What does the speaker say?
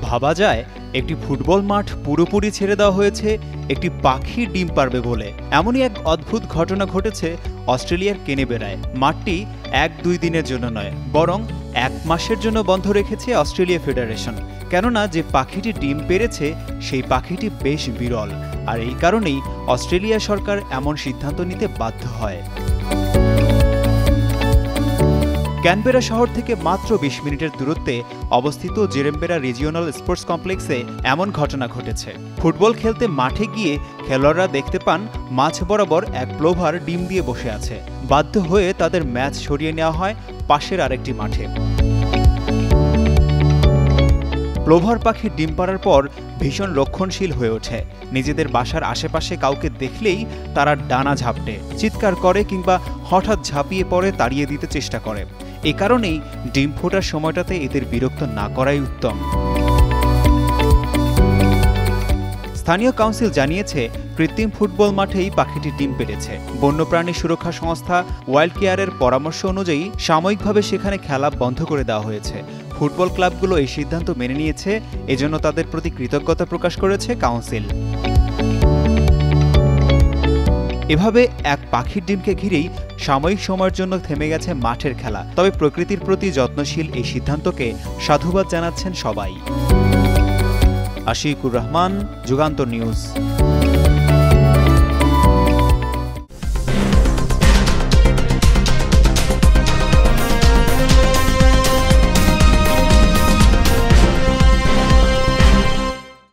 ভাবা যায় একটি ফুটবল মাঠ পুরোপুরি ছেড়ে দেওয়া হয়েছে একটি পাখি ডিম পারবে বলে। এমনই এক অদ্ভুত ঘটনা ঘটেছে অস্ট্রেলিয়ার কেনেবেরায়। মাঠটি 1-2 দিনের জন্য নয়, বরং 1 মাসের জন্য বন্ধ রেখেছে অস্ট্রেলিয়া ফেডারেশন। কেননা যে পাখিটি ডিম পেড়েছে সেই পাখিটি বেশ বিরল, আর এই কারণেই অস্ট্রেলিয়া সরকার এমন সিদ্ধান্ত নিতে বাধ্য হয়। ক্যানবেরা শহর থেকে মাত্র 20 মিনিটের দূরত্বে অবস্থিত জেরেম্বেরা রিজিওনাল স্পোর্টস কমপ্লেক্সে এমন ঘটনা ঘটেছে। ফুটবল খেলতে মাঠে গিয়ে খেলোয়াড়রা দেখতে পান মাঝ বরাবর এক প্লোভার ডিম দিয়ে বসে আছে। বাধ্য হয়ে তাদের ম্যাচ সরিয়ে নেওয়া হয় পাশের আরেকটি মাঠে। প্লোভার পাখি ডিম পাড়ার পর ভীষণ রক্ষণশীল হয়ে ওঠে। নিজেদের বাসার আশেপাশে কাউকে দেখলেই তারা ডানা ঝাপটে, চিৎকার করে কিংবা হঠাৎ ঝাঁপিয়ে পড়ে তাড়িয়ে দিতে চেষ্টা করে। এ কারণেই ডিম ফোটার সময়টাতে এদের বিরক্ত না করাই উত্তম। স্থানীয় কাউন্সিল জানিয়েছে কৃত্রিম ফুটবল মাঠেই পাখিটি ডিম পেড়েছে। বন্যপ্রাণী সুরক্ষা সংস্থা ওয়াইল্ড কেয়ারের পরামর্শ অনুযায়ী সাময়িকভাবে সেখানে খেলা বন্ধ করে দেওয়া হয়েছে। ফুটবল ক্লাবগুলো এই সিদ্ধান্ত মেনে নিয়েছে, এজন্য তাদের প্রতি কৃতজ্ঞতা প্রকাশ করেছে কাউন্সিল। এভাবে এক পাখির ডিমকে ঘিরেই সাময়িক সময়ের জন্য থেমে গেছে মাঠের খেলা। তবে প্রকৃতির প্রতি যত্নশীল এই সিদ্ধান্তকে সাধুবাদ জানাচ্ছেন সবাই। আশিকুর রহমান, যুগান্তর নিউজ।